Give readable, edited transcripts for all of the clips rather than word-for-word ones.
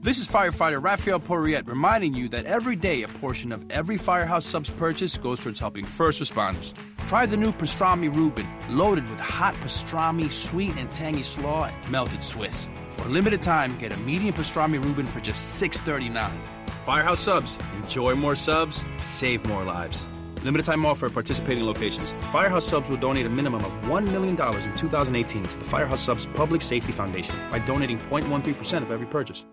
This is firefighter Raphael Porriette reminding you that every day a portion of every Firehouse Subs purchase goes towards helping first responders. Try the new pastrami Reuben, loaded with hot pastrami, sweet and tangy slaw, and melted Swiss. For a limited time, get a medium pastrami Reuben for just $6.39. Firehouse Subs. Enjoy more subs, save more lives. Limited time offer at participating locations. Firehouse Subs will donate a minimum of $1 million in 2018 to the Firehouse Subs Public Safety Foundation by donating 0.13% of every purchase.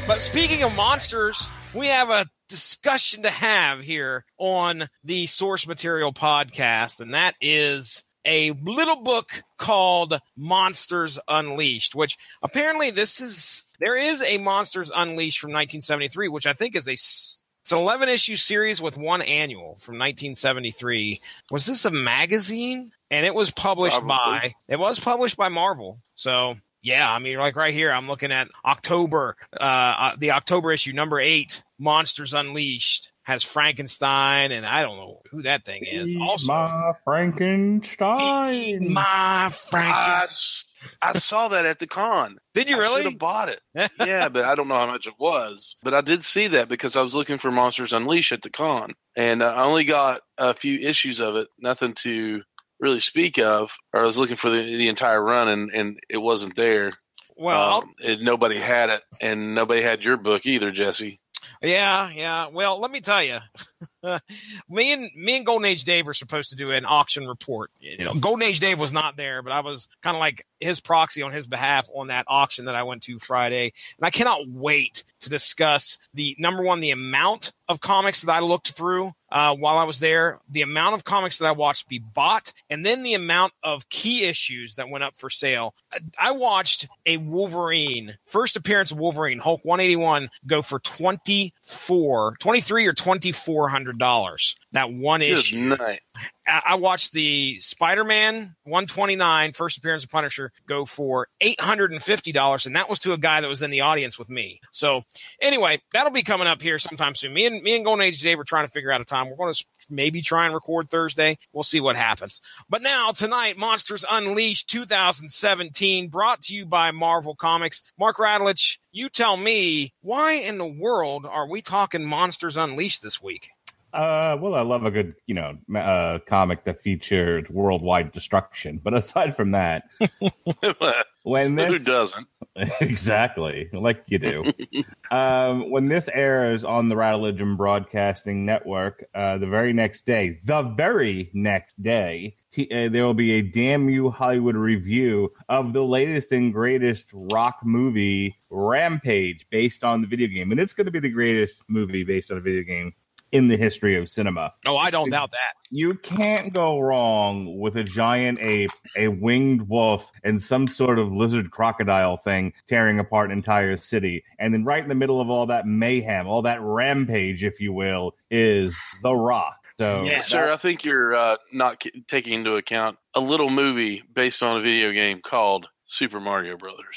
But speaking of monsters, we have a discussion to have here on the Source Material podcast, and that is a little book called Monsters Unleashed, which apparently there is a Monsters Unleashed from 1973, which I think is it's an 11-issue series with one annual from 1973. Was this a magazine? And it was published by Marvel. So yeah, I mean, like right here, I'm looking at October, the October issue, number 8, Monsters Unleashed, has Frankenstein, and I don't know who that thing is. Also, my Frankenstein. My Frankenstein. I saw that at the con. Did you really? I should have bought it. Yeah, but I don't know how much it was. But I did see that because I was looking for Monsters Unleashed at the con, and I only got a few issues of it, nothing to really speak of, or I was looking for the entire run, and it wasn't there. Well, nobody had it, and nobody had your book either, Jesse. Yeah. Well, let me tell you, me and Golden Age Dave were supposed to do an auction report. You know, Golden Age Dave was not there, but I was kind of like his proxy on his behalf on that auction that I went to Friday. And I cannot wait to discuss the amount of comics that I looked through while I was there, the amount of comics that I watched be bought, and then the amount of key issues that went up for sale. I watched a Wolverine, first appearance of Wolverine, Hulk 181, go for $23 or $2,400. That one issue. Night. I watched the Spider-Man 129, first appearance of Punisher, go for $850, and that was to a guy that was in the audience with me. So anyway, that'll be coming up here sometime soon. Me and Golden Age Dave are trying to figure out a time. We're going to maybe try and record Thursday. We'll see what happens. But now, tonight, Monsters Unleashed 2017, brought to you by Marvel Comics. Mark Radulich, you tell me, why in the world are we talking Monsters Unleashed this week? Well, I love a good, comic that features worldwide destruction. But aside from that, who doesn't? Exactly, like you do. When this airs on the Rattlegion Broadcasting Network, the very next day, there will be a Damn You Hollywood review of the latest and greatest rock movie, Rampage, based on the video game. And it's going to be the greatest movie based on a video game in the history of cinema. Oh, I don't doubt that. You can't go wrong with a giant ape, a winged wolf, and some sort of lizard crocodile thing tearing apart an entire city. And then right in the middle of all that mayhem, all that rampage, if you will, is The Rock. So, yeah, sir, I think you're not taking into account a little movie based on a video game called Super Mario Brothers.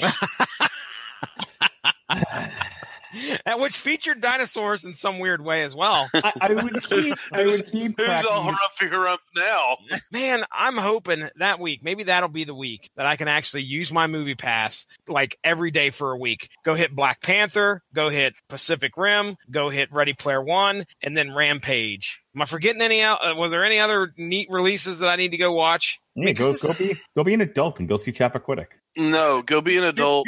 Which featured dinosaurs in some weird way as well. I would keep. Who's all rumpy now? Man, I'm hoping that week, maybe that'll be the week that I can actually use my movie pass like every day for a week. Go hit Black Panther, go hit Pacific Rim, go hit Ready Player One, and then Rampage. Am I forgetting any? Was there any other neat releases that I need to go watch? Yeah, go be an adult and go see Chappaquiddick. No, go be an adult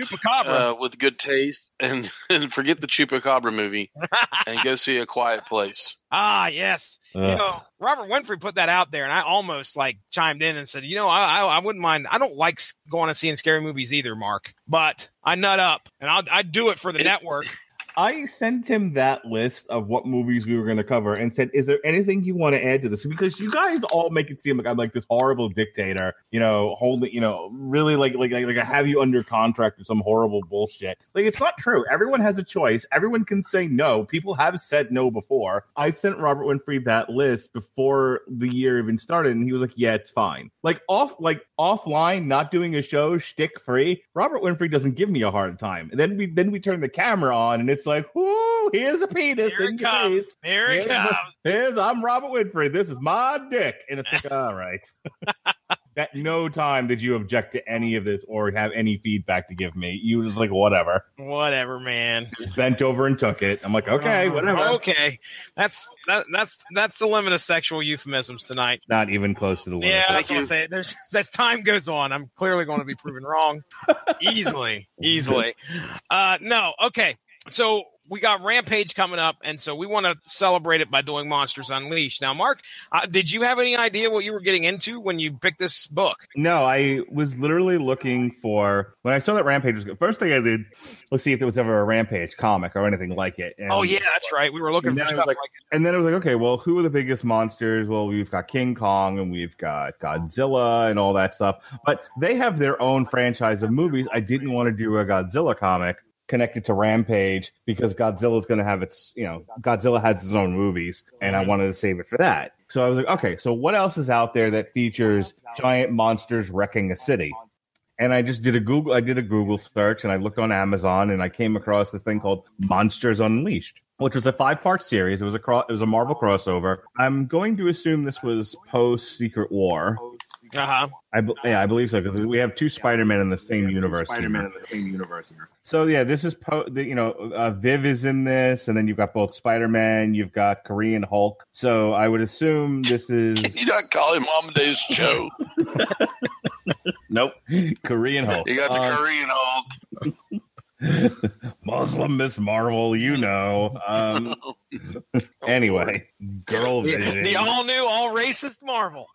with good taste and forget the Chupacabra movie and go see A Quiet Place. Ah, yes. Robert Winfrey put that out there, and I almost chimed in and said, I wouldn't mind. I don't like going and seeing scary movies either, Mark, but I nut up, and I'd do it for the network. I sent him that list of what movies we were going to cover and said, is there anything you want to add to this? Because you guys all make it seem like I'm like this horrible dictator, holding, really like I have you under contract or some horrible bullshit. Like, it's not true. Everyone has a choice. Everyone can say no. People have said no before. I sent Robert Winfrey that list before the year even started, and he was like, yeah, it's fine. Offline, not doing a show, shtick free, Robert Winfrey doesn't give me a hard time. And then we turn the camera on, and it's like, whoo, here's a penis in your face. Here it comes. I'm Robert Winfrey. This is my dick. And it's like, all right. At no time did you object to any of this or have any feedback to give me. You was like, whatever. Whatever, man. Just bent over and took it. I'm like, okay, whatever. Okay. That's the limit of sexual euphemisms tonight. Not even close to the limit. Yeah, that's what I'm saying. As time goes on, I'm clearly going to be proven wrong. Easily. No, okay. So we got Rampage coming up, and so we want to celebrate it by doing Monsters Unleashed. Now, Mark, did you have any idea what you were getting into when you picked this book? No, I was literally looking for, when I saw that Rampage was good, first thing I did was see if there was ever a Rampage comic or anything like it. And, oh, yeah, that's right. We were looking for stuff like it. And then it was like, okay, well, who are the biggest monsters? Well, we've got King Kong and we've got Godzilla and all that stuff. But they have their own franchise of movies. I didn't want to do a Godzilla comic connected to Rampage because Godzilla's going to have Godzilla has his own movies, and I wanted to save it for that. So I was like, okay, so what else is out there that features giant monsters wrecking a city? And I just did a Google search, and I looked on Amazon, and I came across this thing called Monsters Unleashed, which was a 5-part series. It was a Marvel crossover. I'm going to assume this was post Secret War. Uh-huh. I believe so, because we have two Spider-Men in the same universe. So yeah, this is Viv is in this, and then you've got both Spider-Man, you've got Korean Hulk. So I would assume this is. Can you not call him Amadeus Cho? Nope, Korean Hulk. You got the Korean Hulk. Muslim Miss Marvel, Anyway, Girl Vision. The all-new, all-racist Marvel.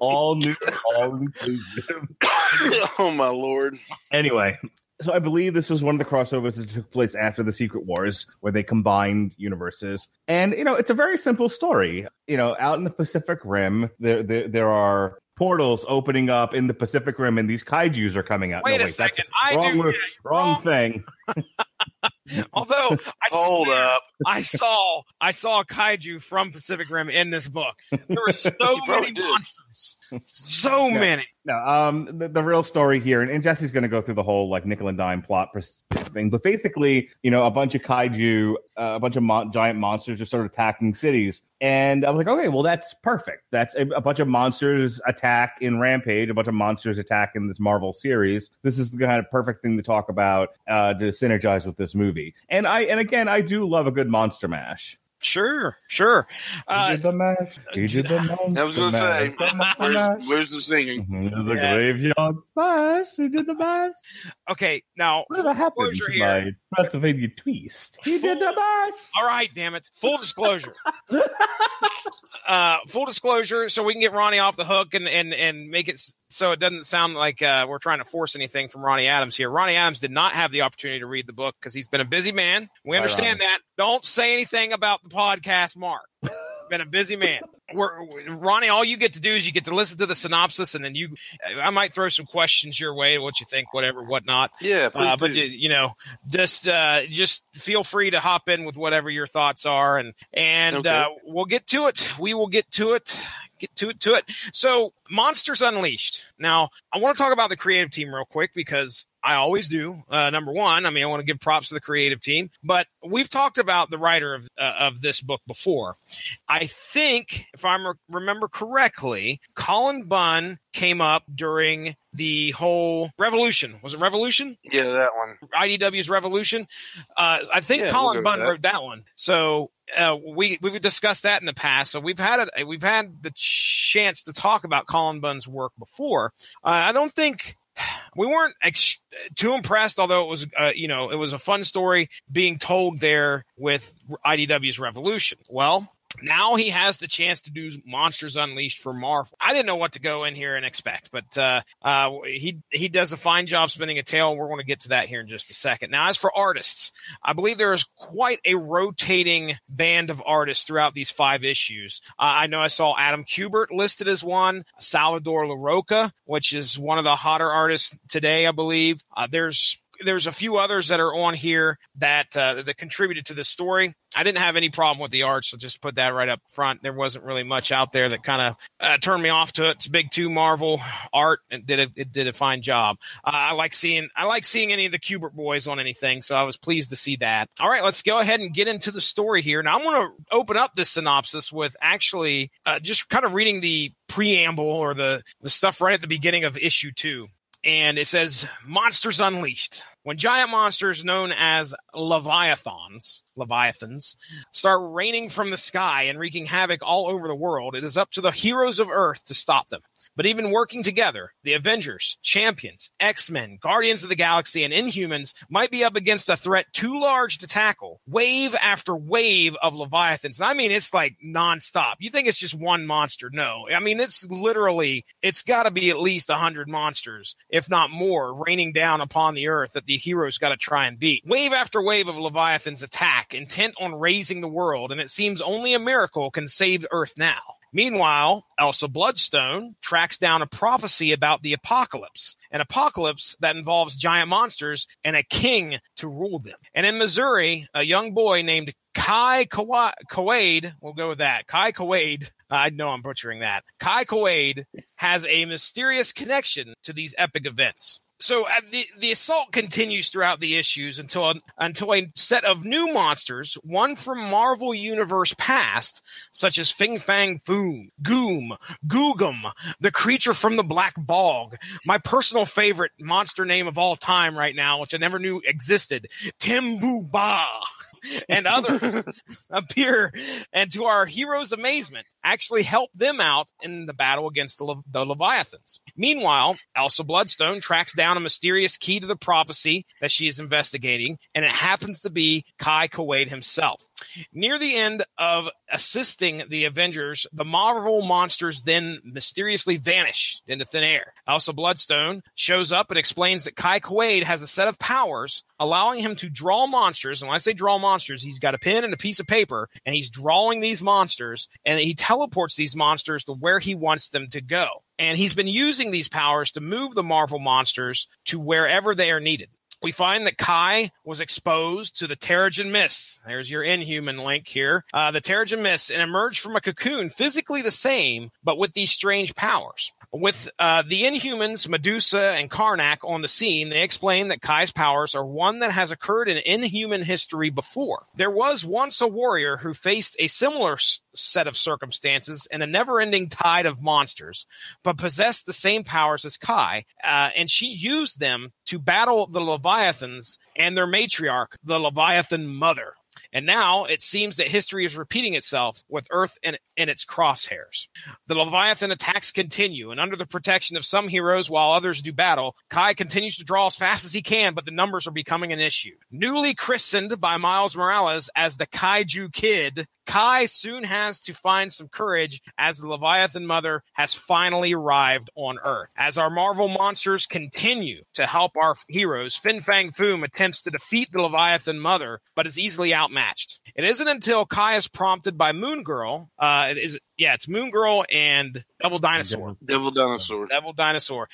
all new, all inclusive. Oh, my Lord. Anyway, so I believe this was one of the crossovers that took place after the Secret Wars, where they combined universes. And, it's a very simple story. Out in the Pacific Rim, there are portals opening up in the Pacific Rim, and these kaijus are coming out. Wait a second. Wrong thing. Although up. I saw a kaiju from Pacific Rim in this book. There were so many monsters. So many. No, the real story here, and Jesse's going to go through the whole like nickel and dime plot thing, but basically, a bunch of kaiju, a bunch of giant monsters just started attacking cities, and I was like, okay, well, that's perfect. That's a bunch of monsters attack in Rampage, a bunch of monsters attack in this Marvel series. This is the kind of perfect thing to talk about to synergize with this movie. And I do love a good monster mash. Sure. He did the mash. He did the monster I was going to say, where's the singing? The graveyard smash. He did the mash. Okay, now, whatever happened to my Pennsylvania twist? He did the mash. All right, damn it. Full disclosure. So we can get Ronnie off the hook and make it so it doesn't sound like we're trying to force anything from Ronnie Adams here. Ronnie Adams did not have the opportunity to read the book because he's been a busy man. We understand that. Don't say anything about the podcast, Mark. Been a busy man. Ronnie, all you get to do is you get to listen to the synopsis, and then I might throw some questions your way, what you think, whatever, whatnot. Yeah, please but just feel free to hop in with whatever your thoughts are, and okay. We'll get to it. We will get to it. So, Monsters Unleashed. Now, I want to talk about the creative team real quick because I always do. Number one, I want to give props to the creative team, but we've talked about the writer of this book before. I think, if I remember correctly, Colin Bunn came up during the whole Revolution. Was it Revolution? Yeah, that one. IDW's Revolution. I think Colin Bunn wrote that one. So we've discussed that in the past. So we've had the chance to talk about Colin Bunn's work before. I don't think we weren't too impressed, although it was it was a fun story being told there with IDW's Revolution. Well, Now he has the chance to do Monsters Unleashed for Marvel. I didn't know what to go in here and expect, but he does a fine job spinning a tale. We're going to get to that here in just a second. Now, as for artists, I believe there is quite a rotating band of artists throughout these 5 issues. I know I saw Adam Kubert listed as one, Salvador LaRocca, which is one of the hotter artists today, I believe. There's a few others that are on here that contributed to the story. I didn't have any problem with the art, so just put that right up front. There wasn't really much out there that kind of turned me off to it. It's big 2 Marvel art, and it did a fine job. I like seeing any of the Kubert boys on anything, so I was pleased to see that. All right, let's go ahead and get into the story here. Now I'm going to open up this synopsis with actually just kind of reading the preamble or the stuff right at the beginning of issue 2. And it says, Monsters Unleashed. When giant monsters known as Leviathans, start raining from the sky and wreaking havoc all over the world, it is up to the heroes of Earth to stop them. But even working together, the Avengers, Champions, X-Men, Guardians of the Galaxy, and Inhumans might be up against a threat too large to tackle. Wave after wave of Leviathans. And I mean, it's like nonstop. You think it's just one monster? No. I mean, it's got to be at least 100 monsters, if not more, raining down upon the Earth that the heroes got to try and beat. Wave after wave of Leviathans attack, intent on raising the world, and it seems only a miracle can save Earth now. Meanwhile, Elsa Bloodstone tracks down a prophecy about the apocalypse, an apocalypse that involves giant monsters and a king to rule them. And in Missouri, a young boy named Kai Quaid, we'll go with that, Kai Quaid, I know I'm butchering that, Kai Quaid has a mysterious connection to these epic events. So the assault continues throughout the issues until a set of new monsters, one from Marvel Universe past, such as Fing Fang Foom, Goom, Googum, the creature from the Black Bog, my personal favorite monster name of all time right now, which I never knew existed, Timbu Ba, and others appear, and to our heroes' amazement, actually help them out in the battle against the Leviathans. Meanwhile, Elsa Bloodstone tracks down a mysterious key to the prophecy that she is investigating, and it happens to be Kai Quaid himself. Near the end of assisting the Avengers, the Marvel monsters then mysteriously vanish into thin air. Elsa Bloodstone shows up and explains that Kai Quaid has a set of powers allowing him to draw monsters. And when I say draw monsters, he's got a pen and a piece of paper, and he's drawing these monsters, and he teleports these monsters to where he wants them to go. And he's been using these powers to move the Marvel monsters to wherever they are needed. We find that Kai was exposed to the Terrigen Mists. There's your Inhuman link here. The Terrigen Mists, and emerged from a cocoon physically the same, but with these strange powers. With the Inhumans, Medusa, and Karnak on the scene, they explain that Kai's powers are one that has occurred in Inhuman history before. There was once a warrior who faced a similar set of circumstances and a never-ending tide of monsters, but possessed the same powers as Kai, and she used them to battle the Leviathans and their matriarch, the Leviathan Mother. And now it seems that history is repeating itself with Earth in its crosshairs. The Leviathan attacks continue, and under the protection of some heroes while others do battle, Kai continues to draw as fast as he can, but the numbers are becoming an issue. Newly christened by Miles Morales as the Kaiju Kid, Kai soon has to find some courage as the Leviathan Mother has finally arrived on Earth. As our Marvel monsters continue to help our heroes, Fin Fang Foom attempts to defeat the Leviathan Mother, but is easily outmatched. It isn't until Kai is prompted by Moon Girl, it's Moon Girl and Devil Dinosaur. Devil Dinosaur.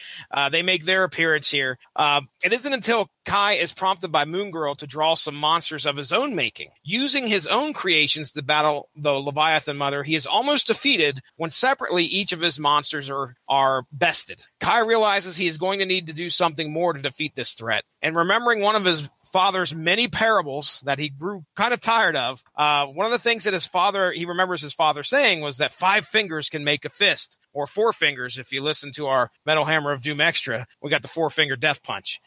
They make their appearance here. It isn't until Kai is prompted by Moon Girl to draw some monsters of his own making. Using his own creations to battle the Leviathan Mother, he is almost defeated when separately each of his monsters are bested. Kai realizes he is going to need to do something more to defeat this threat. And remembering one of his father's many parables that he grew kind of tired of, one of the things that he remembers his father saying was that 5 fingers can make a fist, or 4 fingers. If you listen to our Metal Hammer of Doom Extra, we got the 4-finger death punch.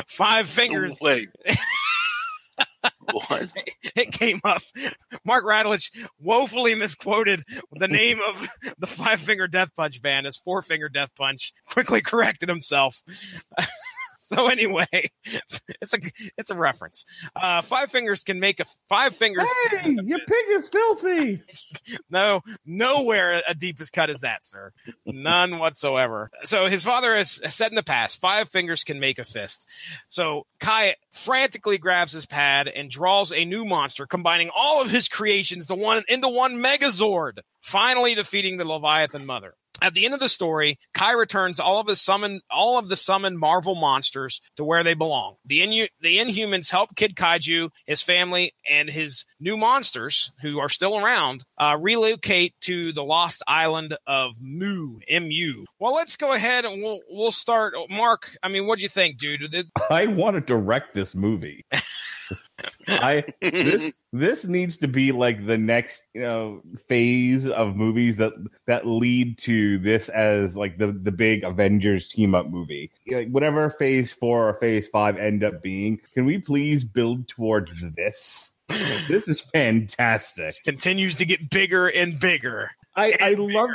5 fingers. Wait. What? It came up. Mark Radulich woefully misquoted the name of the 5-finger death punch band as 4-finger death punch. Quickly corrected himself. So anyway, it's a reference. Five fingers can make five fingers. Hey, your pig is filthy. No, nowhere a deep as cut as that, sir. None whatsoever. So his father has said in the past, 5 fingers can make a fist. So Kai frantically grabs his pad and draws a new monster, combining all of his creations into one Megazord, finally defeating the Leviathan mother. At the end of the story, Kai returns all of the summoned Marvel monsters to where they belong. The Inhumans help Kid Kaiju, his family, and his new monsters, who are still around, relocate to the lost island of Mu, M-U. Well, let's go ahead and we'll start. Mark, I mean, what'd you think, dude? I want to direct this movie. This needs to be like the next phase of movies that lead to this as like the big Avengers team up movie. Like whatever phase 4 or phase 5 end up being, can we please build towards this? This is fantastic. This continues to get bigger and bigger. I love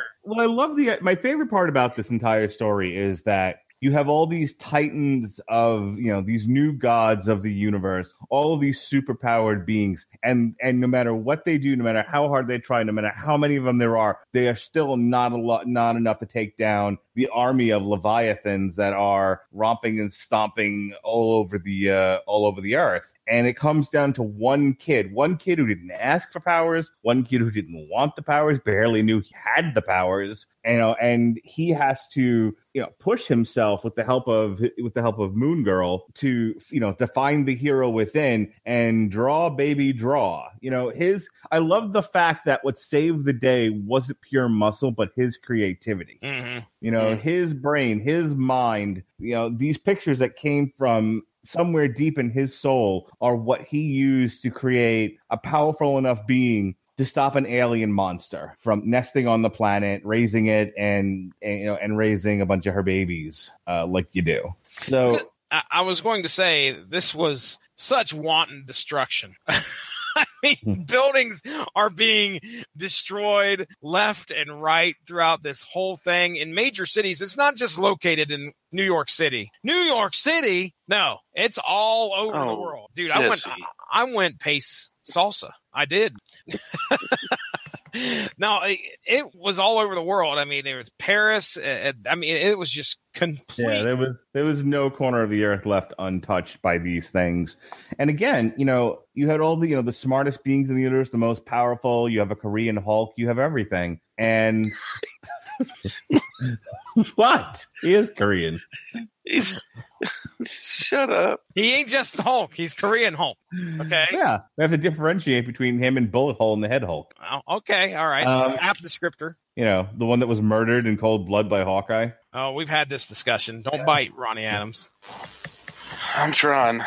my favorite part about this entire story is that you have all these titans of, these new gods of the universe, all of these superpowered beings. And no matter what they do, no matter how hard they try, no matter how many of them there are, they are still not enough to take down the army of Leviathans that are romping and stomping all over the earth. And it comes down to one kid who didn't ask for powers, one kid who didn't want the powers, barely knew he had the powers, and he has to, push himself with the help of Moon Girl to find the hero within and draw. I love the fact that what saved the day wasn't pure muscle, but his creativity. Mm-hmm. His brain, his mind, these pictures that came from somewhere deep in his soul are what he used to create a powerful enough being to stop an alien monster from nesting on the planet, raising it, and raising a bunch of her babies, like you do. So I was going to say this was such wanton destruction. I mean, buildings are being destroyed left and right throughout this whole thing in major cities. It's not just located in New York City. New York City? No, it's all over the world. Dude, I went pace salsa. I did. No, it was all over the world. I mean, there was Paris. It was just complete. Yeah, there was no corner of the earth left untouched by these things. And again, you had all the smartest beings in the universe, the most powerful. You have a Korean Hulk. You have everything. And what? He is Korean. Shut up. He ain't just Hulk. He's Korean Hulk. Okay. Yeah. We have to differentiate between him and Bullet Hole and the Head Hulk. Oh, okay. All right. Apt descriptor. The one that was murdered in cold blood by Hawkeye. Oh, we've had this discussion. Don't bite, Ronnie Adams. I'm trying.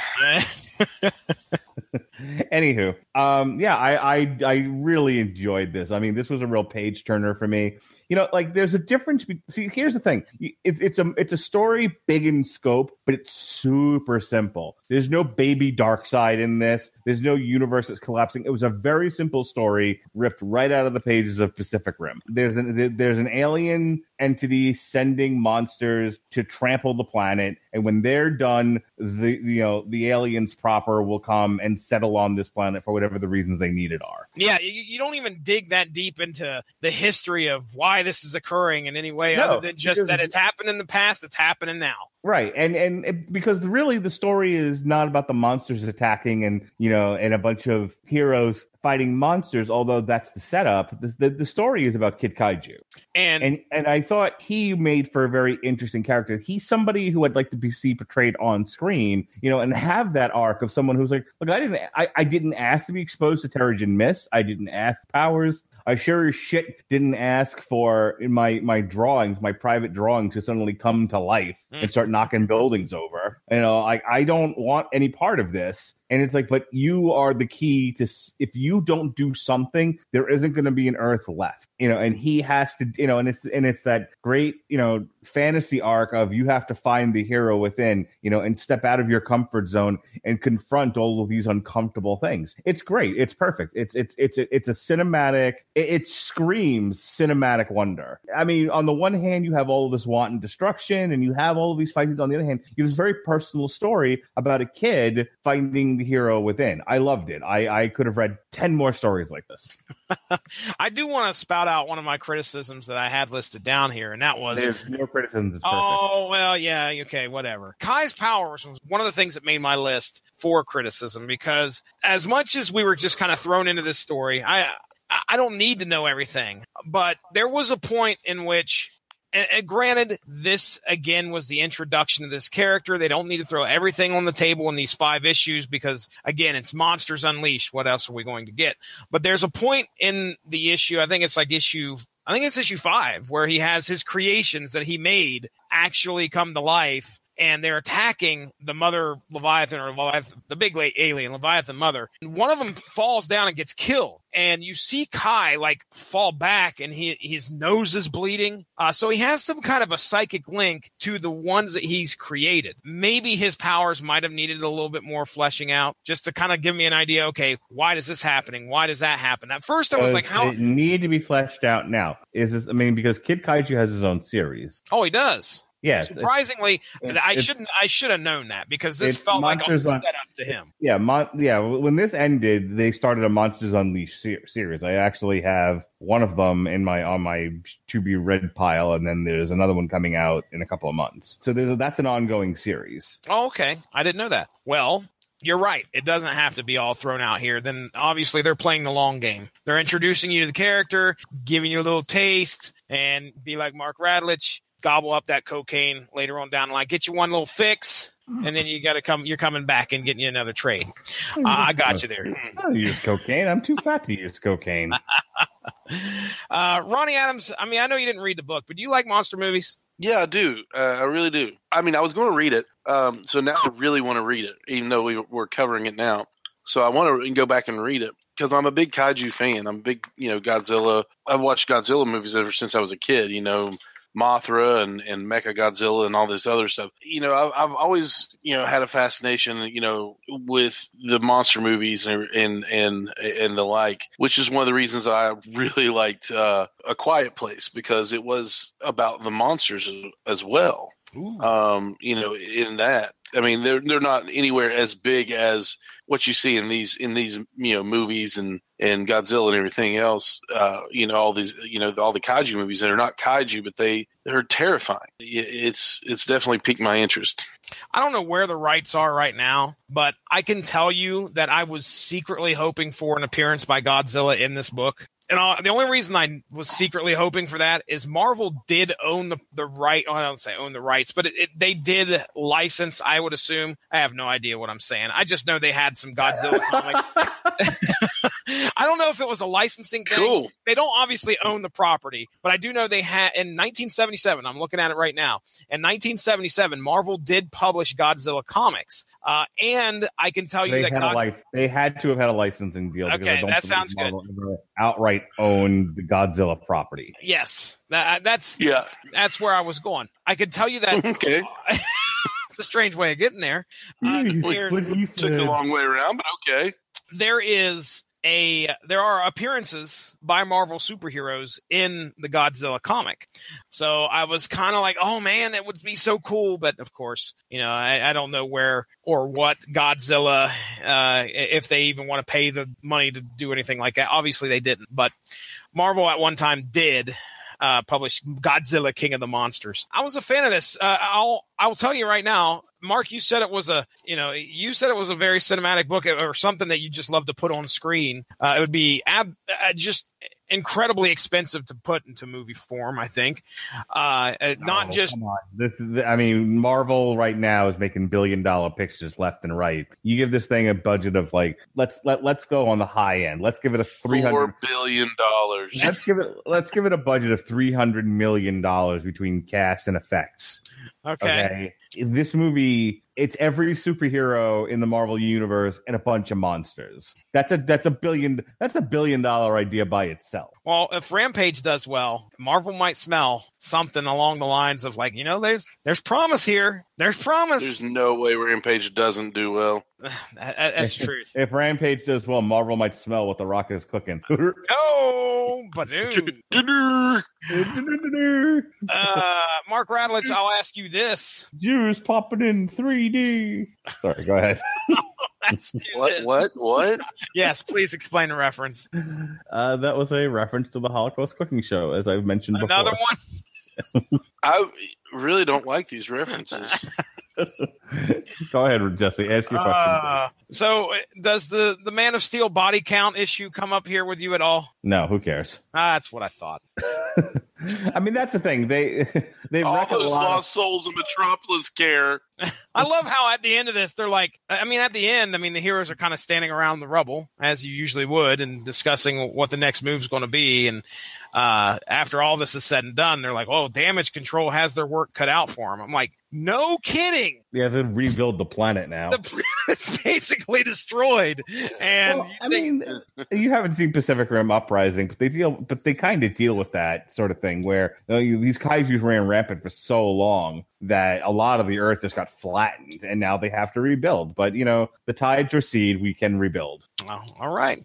Anywho, I really enjoyed this. I mean, this was a real page turner for me. There's a difference. See, here's the thing. It's a story big in scope, but it's super simple. There's no baby dark side in this. There's no universe that's collapsing. It was a very simple story ripped right out of the pages of Pacific Rim. There's an alien entity sending monsters to trample the planet, and when they're done, the aliens proper will come and settle on this planet for whatever the reasons they need it are. Yeah, you don't even dig that deep into the history of why this is occurring in any way other than just that it's happened in the past, it's happening now. Right. And because really the story is not about the monsters attacking and a bunch of heroes fighting monsters, although that's the setup. The story is about Kid Kaiju. And I thought he made for a very interesting character. He's somebody who I'd like to see portrayed on screen, and have that arc of someone who's like, look, I didn't ask to be exposed to Terrigen Mist. I didn't ask powers. I sure as shit didn't ask for my drawings, my private drawings, to suddenly come to life and start knocking buildings over. I don't want any part of this. And it's like, but you are the key to, if you don't do something, there isn't going to be an Earth left, and he has to, and it's that great, fantasy arc of you have to find the hero within, and step out of your comfort zone and confront all of these uncomfortable things. It's great. It's perfect. It's a cinematic, it screams cinematic wonder. I mean, on the one hand, you have all of this wanton destruction and you have all of these fights, Kaijus, on the other hand, it was a very personal story about a kid finding the hero within. I loved it. I could have read 10 more stories like this. I do want to spout out one of my criticisms that I had listed down here, and that was... There's no criticism. Oh, well, yeah, okay, whatever. Kai's powers was one of the things that made my list for criticism, because as much as we were just kind of thrown into this story, I don't need to know everything. But there was a point in which... And granted, this, again, was the introduction of this character. They don't need to throw everything on the table in these 5 issues because, again, it's Monsters Unleashed. What else are we going to get? But there's a point in the issue, I think it's issue 5, where he has his creations that he made actually come to life. And they're attacking the mother Leviathan, or Leviathan, the big alien Leviathan mother. And one of them falls down and gets killed. And you see Kai fall back, and his nose is bleeding. So he has some kind of a psychic link to the ones that he's created. Maybe his powers might have needed a little bit more fleshing out, just to kind of give me an idea. Okay, why is this happening? Why does that happen? At first, I was like, "How?" It need to be fleshed out now. Is this? I mean, because Kid Kaiju has his own series. Oh, he does. Yeah, surprisingly, I should have known that, because this felt like a set up to him. Yeah, when this ended, they started a Monsters Unleashed series. I actually have one of them on my to be read pile, and then there's another one coming out in a couple of months. So that's an ongoing series. Oh, okay, I didn't know that. Well, you're right. It doesn't have to be all thrown out here. Then obviously they're playing the long game. They're introducing you to the character, giving you a little taste, and be like Mark Radlich. Gobble up that cocaine later on down the line, get you one little fix, and then you're coming back and getting you another trade. I got you there. I don't use cocaine. I'm too fat to use cocaine. Ronnie Adams, I mean, I know you didn't read the book, but do you like monster movies? Yeah, I do. I really do. I mean, I was going to read it, so now I really want to read it, even though we're covering it now. So I want to go back and read it, because I'm a big kaiju fan. I'm a big, Godzilla. I've watched Godzilla movies ever since I was a kid, Mothra and Mechagodzilla and all this other stuff. I've always, had a fascination, with the monster movies and the like, which is one of the reasons I really liked A Quiet Place, because it was about the monsters as well. In that, I mean, they're not anywhere as big as what you see in these movies and Godzilla and everything else, all these, all the kaiju movies that are not kaiju, but they're terrifying. It's definitely piqued my interest. I don't know where the rights are right now, but I can tell you that I was secretly hoping for an appearance by Godzilla in this book. And the only reason I was secretly hoping for that is Marvel did own the right. I don't say own the rights, but they did license, I would assume. I have no idea what I'm saying. I just know they had some Godzilla comics. I don't know if it was a licensing thing. Cool. They don't obviously own the property, but I do know they had in 1977. I'm looking at it right now. In 1977, Marvel did publish Godzilla comics, and I can tell you they had to have had a licensing deal. Okay, because I don't that sounds good. Outright own the Godzilla property. Yes, that's where I was going. I could tell you that. Okay. It's a strange way of getting there. Took a long way around, but okay. There are appearances by Marvel superheroes in the Godzilla comic. So I was kind of like, oh man, that would be so cool. But of course, I don't know where or what Godzilla, if they even want to pay the money to do anything like that. Obviously they didn't, but Marvel at one time did publish Godzilla King of the Monsters. I was a fan of this. I'll tell you right now, Mark, you said it was a very cinematic book or something that you just love to put on screen. It would be just incredibly expensive to put into movie form, I think. Marvel right now is making $1 billion pictures left and right. You give this thing a budget of let's go on the high end. Let's give it a $4 billion. Let's give it a budget of $300 million between cast and effects. Okay. This movie, it's every superhero in the Marvel universe and a bunch of monsters. That's a $1 billion idea by itself. Well, if Rampage does well, Marvel might smell something along the lines of there's promise here. There's promise. There's no way Rampage doesn't do well. That's the truth. If Rampage does well, Marvel might smell what the Rock is cooking. Oh, but Mark Radulich, I'll ask you this. Juice popping in 3D. Sorry, go ahead. What? Yes, please explain the reference. That was a reference to the Holocaust cooking show, as I've mentioned before. Another one? I really don't like these references. Go ahead, Jesse. Ask your question, please. So, does the Man of Steel body count issue come up here with you at all? No, who cares? That's what I thought. I mean, that's the thing. They all wreck a those lot lost souls of Metropolis care. I love how at the end of this, they're like, at the end, the heroes are kind of standing around the rubble, as you usually would, and discussing what the next move is going to be. And after all this is said and done, they're like, oh, Damage Control has their work cut out for them. I'm like, no kidding. Yeah, they rebuild the planet now. The planet's basically destroyed. And you haven't seen Pacific Rim Uprising, but they kind of deal with that sort of thing where these kaijus ran rampant for so long that a lot of the Earth just got flattened, and now they have to rebuild. But the tides recede; we can rebuild. Oh, all right.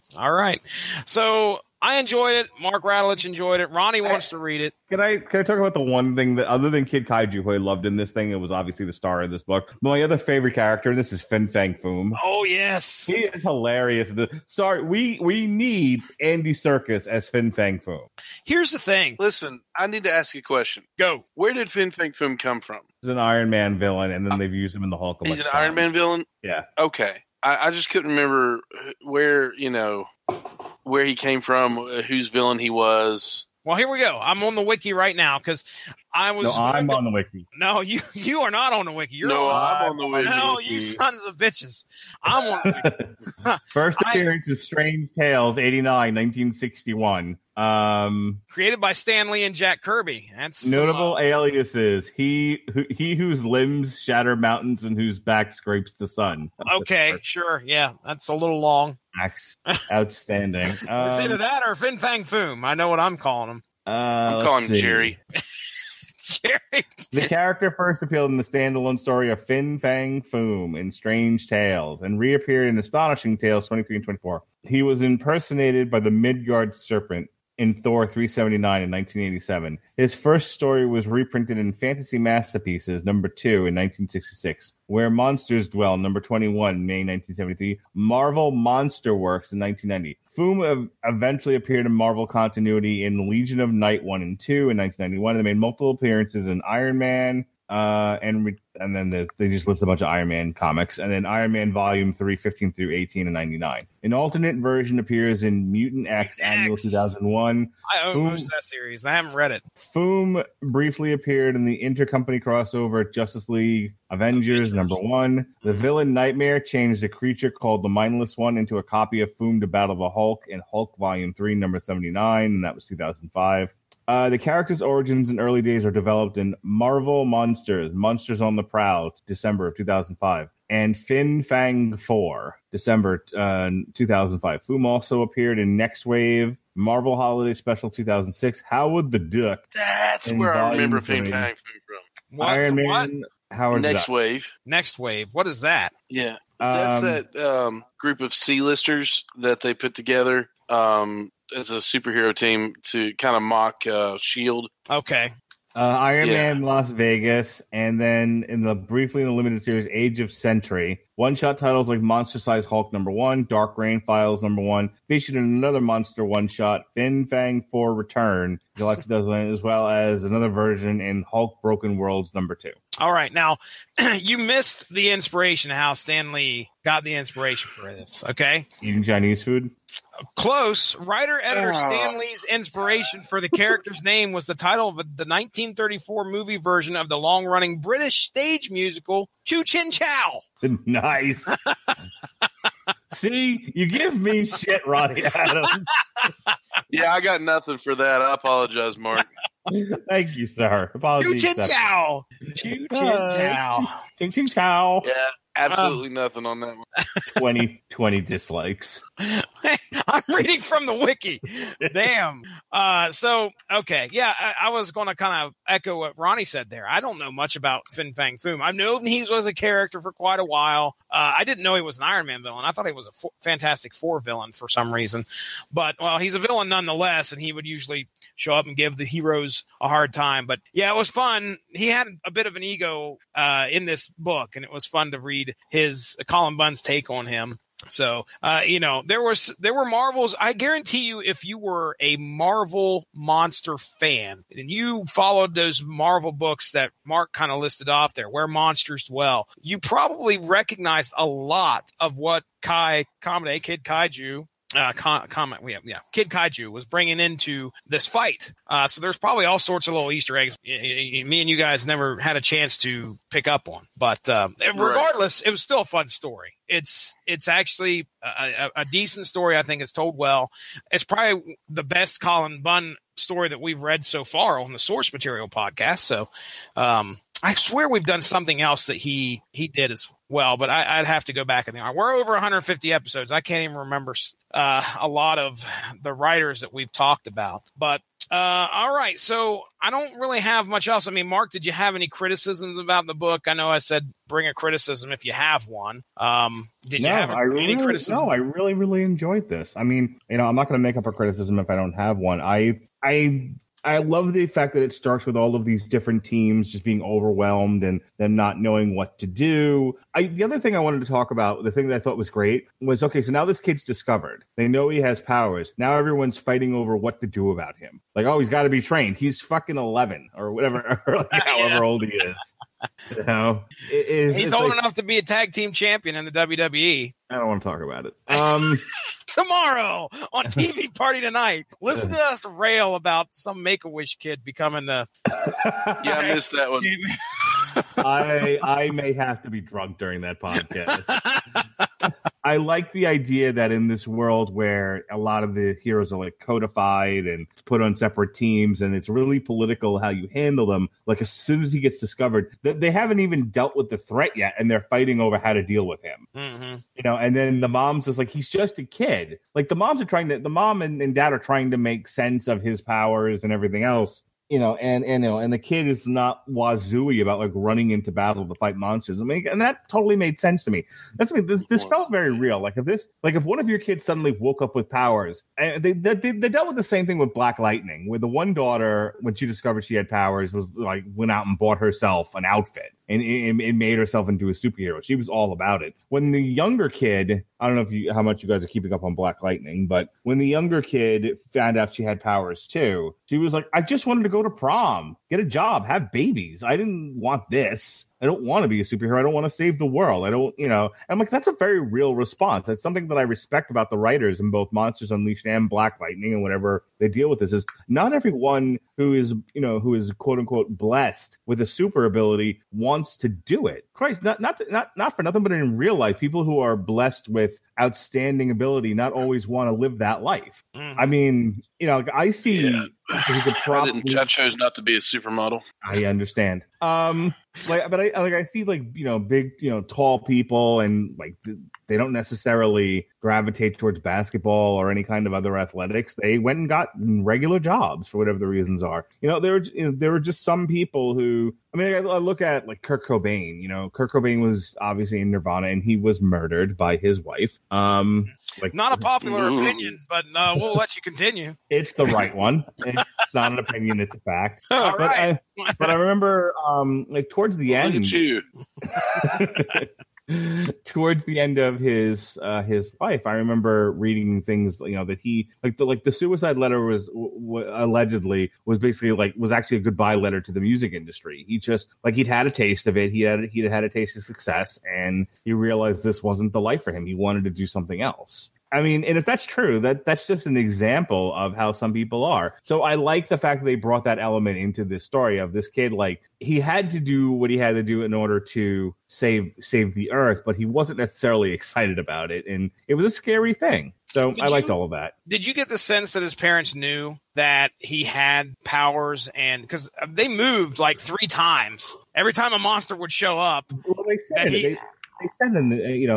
So I enjoyed it. Mark Radulich enjoyed it. Ronnie wants to read it. Can I talk about the one thing that, other than Kid Kaiju, who I loved in this thing, it was obviously the star of this book. My other favorite character, this is Fin Fang Foom. Oh, yes. He is hilarious. We need Andy Serkis as Fin Fang Foom. Here's the thing. Listen, I need to ask you a question. Go. Where did Fin Fang Foom come from? He's an Iron Man villain, and then they've used him in the Hulk. He's an Iron Man villain? Yeah. Okay. I just couldn't remember where he came from, whose villain he was. Well, here we go. I'm on the wiki right now because I was. No, I'm on the wiki. No, you are not on the wiki. I'm on the wiki. No, you sons of bitches. I'm on the wiki. First appearance was Strange Tales, 89, 1961. Created by Stan Lee and Jack Kirby. That's notable aliases. He whose limbs shatter mountains and whose back scrapes the sun. Okay, sure. Yeah, that's a little long. Outstanding. It's either that or Fin Fang Foom. I know what I'm calling him. I'm calling him Jerry. Jerry. The character first appeared in the standalone story of Fin Fang Foom in Strange Tales and reappeared in Astonishing Tales 23 and 24. He was impersonated by the Midgard Serpent in Thor 379 in 1987. His first story was reprinted in Fantasy Masterpieces number 2 in 1966, Where Monsters Dwell number 21, May 1973, Marvel Monster Works in 1990. Foom eventually appeared in Marvel continuity in Legion of Night 1 and 2 in 1991. They made multiple appearances in Iron Man, and then they just list a bunch of Iron Man comics, and then Iron Man Volume 3, 15 through 18 and 99. An alternate version appears in Mutant X Annual 2001. I own most of that series. I haven't read it. Foom briefly appeared in the intercompany crossover Justice League Avengers number 1. The villain Nightmare changed a creature called the Mindless One into a copy of Foom to battle the Hulk in Hulk Volume 3, number 79, and that was 2005. The character's origins and early days are developed in Marvel Monsters on the Prowl, December of 2005, and Fin Fang 4, December 2005. Foom also appeared in Next Wave, Marvel Holiday Special 2006, Howard the Duck. That's where I remember Fin Fang Foom from. Iron Man, Howard Next Duck. Wave. Next Wave. What is that? Yeah. That's that group of C-listers that they put together as a superhero team to kind of mock S.H.I.E.L.D. Okay. Iron Man Las Vegas, and then briefly in the limited series Age of Sentry, one-shot titles like Monster Size Hulk number 1, Dark Reign Files number 1, featured in another monster one-shot, Fin Fang 4 Return, July 2009, as well as another version in Hulk Broken Worlds number 2. All right. Now, you missed the inspiration, how Stan Lee got the inspiration for this, okay? Eating Chinese food? Close. Writer-editor Stan Lee's inspiration for the character's name was the title of the 1934 movie version of the long-running British stage musical Choo Chin Chow. Nice. See, you give me shit, Ronnie Adams. Yeah, I got nothing for that. I apologize, Mark. Thank you, sir. Apologies. Choo Chin Chow. Choo Chin Chow. Ching Ching Chow. Yeah, absolutely nothing on that one. 20 dislikes. I'm reading from the wiki. Damn. Okay. Yeah, I was going to kind of echo what Ronnie said there. I don't know much about Fin Fang Foom. I've known he was a character for quite a while. I didn't know he was an Iron Man villain. I thought he was a Fantastic Four villain for some reason. But, well, he's a villain nonetheless, and he would usually show up and give the heroes a hard time. But, yeah, it was fun. He had a bit of an ego in this book, and it was fun to read his Colin Bunn's take on him. So, there were Marvels. I guarantee you, if you were a Marvel monster fan and you followed those Marvel books that Mark kind of listed off there, Where Monsters Dwell, you probably recognized a lot of what Kid Kaiju Kid Kaiju was bringing into this fight. So there's probably all sorts of little Easter eggs me and you guys never had a chance to pick up on. But regardless, it was still a fun story. It's actually a decent story. I think it's told well. It's probably the best Colin Bunn story that we've read so far on the Source Material podcast. So I swear we've done something else that he did as well, but I'd have to go back in the We're over 150 episodes. I can't even remember a lot of the writers that we've talked about. But all right, so I don't really have much else. I mean, Mark, did you have any criticisms about the book? I know I said bring a criticism if you have one. Did you have any criticism? No, I really, really enjoyed this. I mean, I'm not going to make up a criticism if I don't have one. I love the fact that it starts with all of these different teams just being overwhelmed and them not knowing what to do. The other thing I wanted to talk about, the thing that I thought was great, was, okay, so now this kid's discovered. They know he has powers. Now everyone's fighting over what to do about him. Like, oh, he's got to be trained. He's fucking 11 or whatever, or however old he is. He's old enough to be a tag team champion in the WWE. I don't want to talk about it. Tomorrow on TV Party Tonight, listen to us rail about some Make-A-Wish kid becoming the. Yeah, I missed that one. I may have to be drunk during that podcast. I like the idea that in this world where a lot of the heroes are like codified and put on separate teams, and it's really political how you handle them. Like, as soon as he gets discovered, they haven't even dealt with the threat yet, and they're fighting over how to deal with him. Mm-hmm. And then the mom's just like, he's just a kid. Like, the mom and dad are trying to make sense of his powers and everything else. And the kid is not wazooey about like running into battle to fight monsters. I mean, and that totally made sense to me. This felt very real. Like, if one of your kids suddenly woke up with powers, and they dealt with the same thing with Black Lightning, where the one daughter, when she discovered she had powers, was like, went out and bought herself an outfit and made herself into a superhero. She was all about it. When the younger kid, I don't know how much you guys are keeping up on Black Lightning, but when the younger kid found out she had powers too, she was like, I just wanted to go to prom, get a job, have babies. I didn't want this. I don't want to be a superhero. I don't want to save the world. I don't, I'm like, that's a very real response. That's something that I respect about the writers in both Monsters Unleashed and Black Lightning and whatever they deal with this, is not everyone who is quote unquote blessed with a super ability wants to do it. Christ, not for nothing, but in real life, people who are blessed with outstanding ability not always want to live that life. Mm-hmm. I mean, I see. Yeah. I chose not to be a supermodel. I understand. I see big, tall people, and like they don't necessarily gravitate towards basketball or any kind of other athletics. They went and got regular jobs for whatever the reasons are. There were just some people who, I mean, I look at like Kurt Cobain. Kurt Cobain was obviously in Nirvana, and he was murdered by his wife. Not a popular opinion, but we'll let you continue. It's the right one. It's not an opinion; it's a fact. Right. I remember, towards the end. Look at you. Towards the end of his life, I remember reading things, that he the suicide letter was allegedly was actually a goodbye letter to the music industry. He just he'd had a taste of it. He'd had a taste of success, and he realized this wasn't the life for him. He wanted to do something else. I mean, and if that's true, that's just an example of how some people are. So I like the fact that they brought that element into this story of this kid. Like, he had to do what he had to do in order to save the earth, but he wasn't necessarily excited about it. And it was a scary thing. So I liked all of that. Did you get the sense that his parents knew that he had powers? And because they moved like 3 times. Every time a monster would show up. Well, they said They said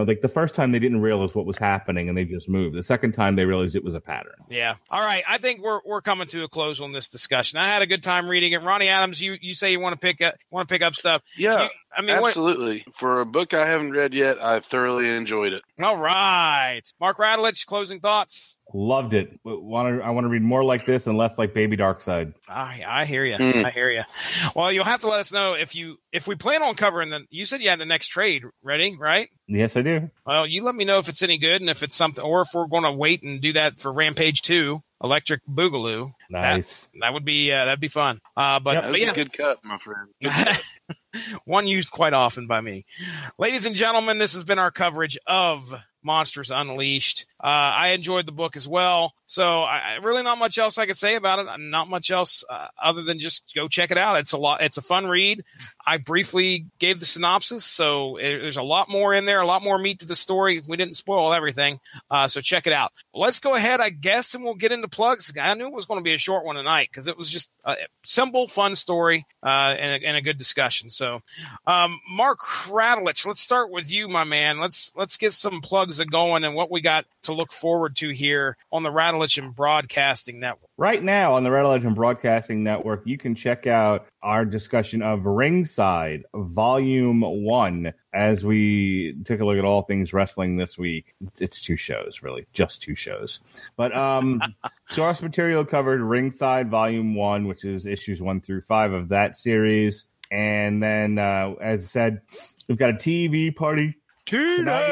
like the first time they didn't realize what was happening and they just moved. The second time they realized it was a pattern. Yeah. All right. I think we're coming to a close on this discussion. I had a good time reading it. Ronnie Adams, you say you want to pick up stuff. Yeah. Absolutely. For a book I haven't read yet, I thoroughly enjoyed it. All right. Mark Radulich, closing thoughts. Loved it. I want to read more like this and less like Baby Darkseid. I hear you. I hear you. Well, you'll have to let us know if we plan on covering you said you had the next trade ready, right? Yes, I do. Well, you let me know if it's any good and if it's something, or if we're going to wait and do that for Rampage 2, Electric Boogaloo. Nice. That would be that'd be fun. That's a good cut, my friend. One used quite often by me. Ladies and gentlemen, this has been our coverage of Monsters Unleashed. I enjoyed the book as well. So I really not much else I could say about it. Not much else other than just go check it out. It's a fun read. I briefly gave the synopsis, so there's a lot more in there, a lot more meat to the story. We didn't spoil everything, so check it out. Let's go ahead, I guess, and we'll get into plugs. I knew it was going to be a short one tonight because it was just a simple, fun story and a good discussion. So, Mark Radulich, let's start with you, my man. Let's get some plugs going and what we got to look forward to here on the Radulich and Broadcasting Network. Right now on the Radulich and Broadcasting Network, you can check out our discussion of Ringside Volume 1 as we took a look at all things wrestling this week. It's 2 shows, really, just 2 shows. But source material covered Ringside Volume 1, which is issues 1 through 5 of that series. And then, as I said, we've got a TV party tonight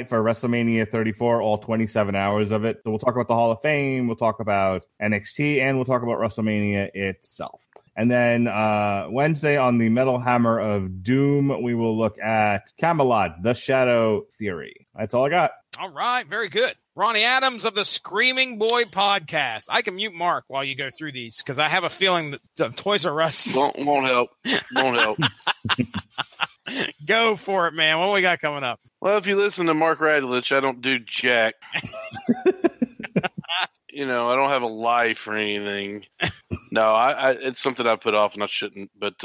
for WrestleMania 34, all 27 hours of it. So we'll talk about the Hall of Fame, we'll talk about NXT, and we'll talk about WrestleMania itself. And then Wednesday on the Metal Hammer of Doom, we will look at Camelot, The Shadow Theory. That's all I got. All right, very good. Ronnie Adams of the Screaming Boy Podcast. I can mute Mark while you go through these because I have a feeling that Toys R Us won't help. Won't help. Go for it, man. What we got coming up? Well, if you listen to Mark Radulich, I don't do jack. I don't have a life or anything. No, it's something I put off and I shouldn't. But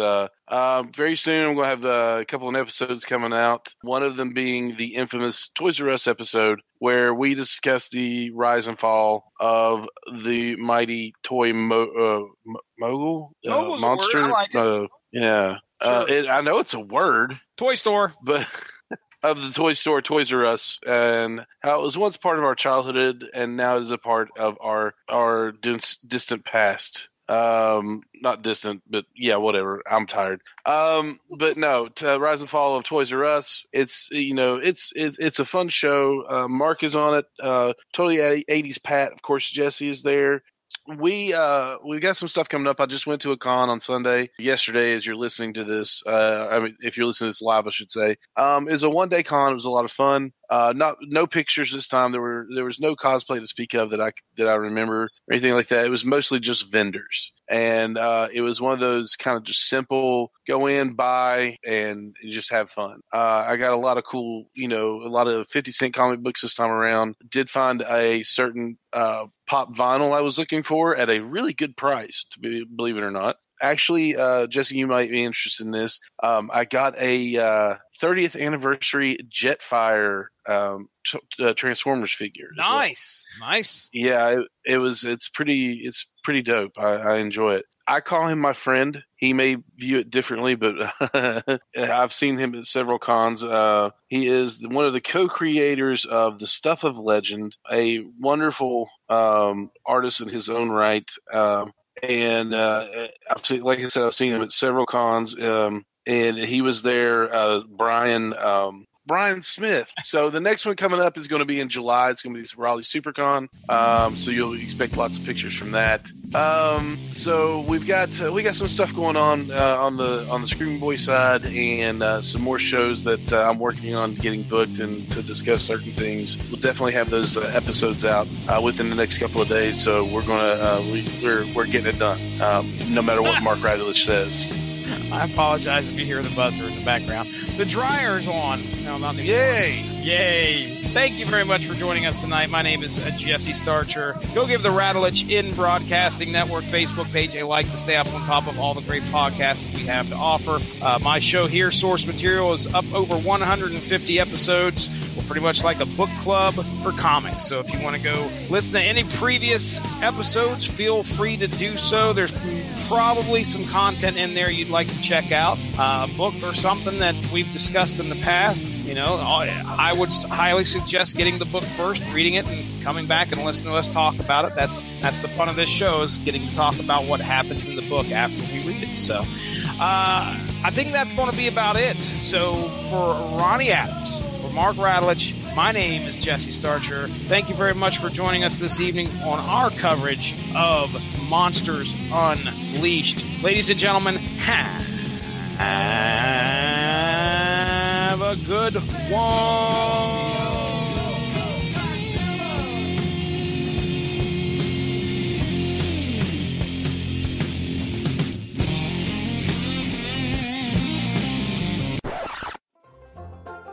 very soon I'm going to have a couple of episodes coming out. One of them being the infamous Toys R Us episode where we discuss the rise and fall of the mighty toy mogul monster. I like it. Yeah. Sure. I know it's a word. Toy store. But of the toy store, Toys R Us, and how it was once part of our childhood and now it is a part of our distant past. Not distant, but yeah, whatever. I'm tired. But no, to Rise and Fall of Toys R Us, it's a fun show. Mark is on it. Totally 80s Pat. Of course, Jesse is there. We got some stuff coming up. I just went to a con on Sunday. Yesterday, as you're listening to this, if you're listening to this live, I should say, it was a 1-day con. It was a lot of fun. No pictures this time. There was no cosplay to speak of that I remember or anything like that. It was mostly just vendors, and it was one of those kind of just simple go in, buy, and just have fun. I got a lot of cool, a lot of 50-cent comic books this time around. Did find a certain pop vinyl I was looking for at a really good price, believe it or not. Actually, Jesse, you might be interested in this. I got a 30th anniversary Jetfire Transformers figure. Nice. Yeah, it's pretty dope. I enjoy it. I call him my friend. He may view it differently, but I've seen him at several cons. He is one of the co-creators of the Stuff of Legend, a wonderful artist in his own right. And I've seen him at several cons. And he was there. Brian Smith. So the next one coming up is going to be in July. It's going to be Raleigh SuperCon. So you'll expect lots of pictures from that. So we got some stuff going on the Screaming Boy side, and some more shows that I'm working on getting booked and to discuss certain things. We'll definitely have those episodes out within the next couple of days. So we're gonna we're getting it done, no matter what Mark Radulich says. I apologize if you hear the buzzer in the background. The dryer's on. No, not anymore. Yay! Yay! thank you very much for joining us tonight. My name is Jesse Starcher. Go give the Rattlich in Broadcasting Network Facebook page a like to stay up on top of all the great podcasts that we have to offer. My show here, Source Material, is up over 150 episodes. We're pretty much like a book club for comics. So if you want to go listen to any previous episodes, feel free to do so. There's probably some content in there you'd like to check out. A book or something that we've discussed in the past. You know, I would highly suggest getting the book first, reading it, and coming back and listening to us talk about it. That's the fun of this show, is getting to talk about what happens in the book after we read it. So I think that's going to be about it. So for Ronnie Adams, for Mark Rattlich, my name is Jesse Starcher. Thank you very much for joining us this evening on our coverage of Monsters Unleashed. Ladies and gentlemen, have a good one.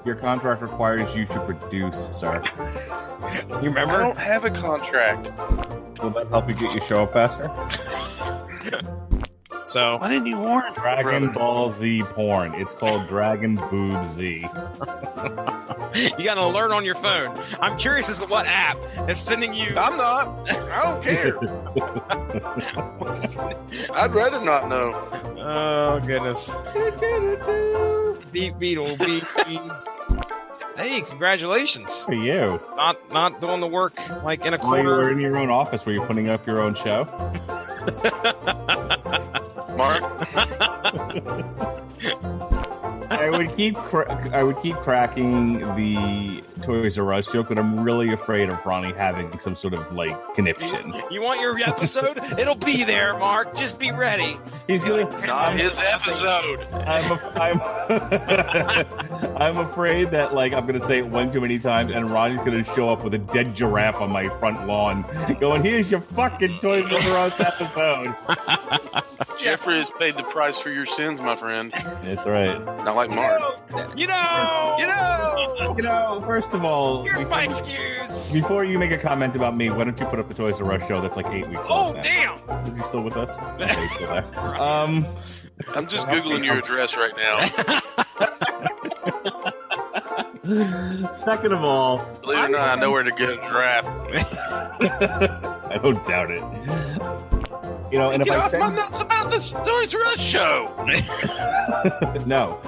Your contract requires you to produce, sir. You remember? I don't have a contract. Will that help you get your show up faster? So, Why didn't you warn me, Dragon brother? Ball Z porn. It's called Dragon Boob Z. you got an alert on your phone. I'm curious as to what app is sending you. I'm not. I don't care. I'd rather not know. Oh, goodness. Beep, beetle, beep, beep. Hey, congratulations. For you. Not doing the work like in a Well, you corner. were in your own office where you're putting up your own show. Mark? I would keep cracking the Toys R Us joke, but I'm really afraid of Ronnie having some sort of like conniption. You want your episode? It'll be there, Mark. Just be ready. He's gonna Not his episode. I'm afraid that like I'm gonna say it one too many times, and Ronnie's gonna show up with a dead giraffe on my front lawn, going, "Here's your fucking Toys R Us episode." Jeffrey has paid the price for your sins, my friend. That's right. Not like Mark. You know. First of all, Here's my excuse. before you make a comment about me, why don't you put up the Toys R Us show that's like 8 weeks Oh, old now? damn. Is he still with us? Okay, he's still there. I'm just Googling your address right now. Second of all, Believe it or not, I know where to get a draft. I don't doubt it. You know, and if Get I off send my nuts about this Toys R Us show. no,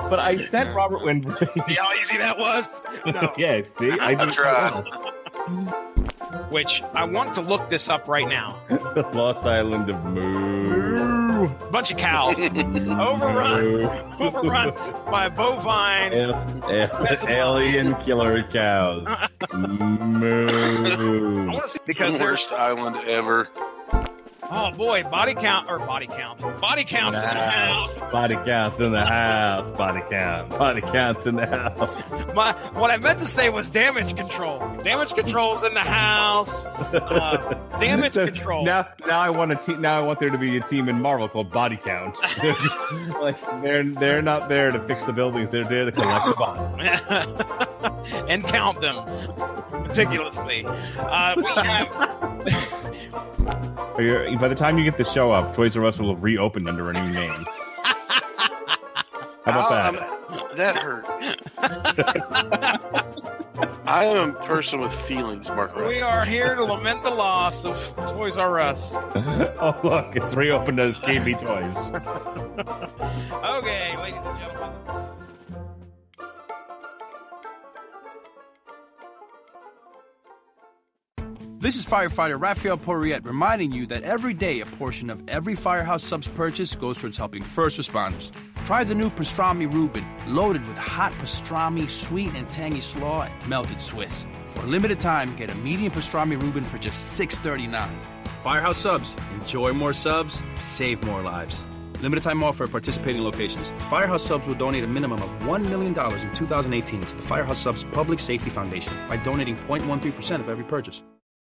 but I sent Robert when See how easy that was? No. yeah, see, I I tried. Which I want to look this up right now. The Lost Island of Moo. It's a bunch of cows. Overrun by a bovine. Alien killer cows. Moo. I want to see because there's Worst island ever. oh boy, body counts in the house. Body counts in the house. Body counts in the house. What I meant to say was damage control. Damage control's in the house. Damage control. Now I want now I want there to be a team in Marvel called Body Count. Like they're not there to fix the buildings. They're there to collect the bodies. And count them meticulously. We have. By the time you get the show up, Toys R Us will have reopened under a new name. How about that? That hurt. I am a person with feelings, Mark. We are here to lament the loss of Toys R Us. Oh, look, it's reopened as KB Toys. Okay, ladies and gentlemen. This is firefighter Raphael Porriette reminding you that every day a portion of every Firehouse Subs purchase goes towards helping first responders. Try the new pastrami Reuben, loaded with hot pastrami, sweet and tangy slaw, and melted Swiss. For a limited time, get a medium pastrami Reuben for just $6.39. Firehouse Subs. Enjoy more subs, save more lives. Limited time offer at participating locations. Firehouse Subs will donate a minimum of $1 million in 2018 to the Firehouse Subs Public Safety Foundation by donating 0.13% of every purchase.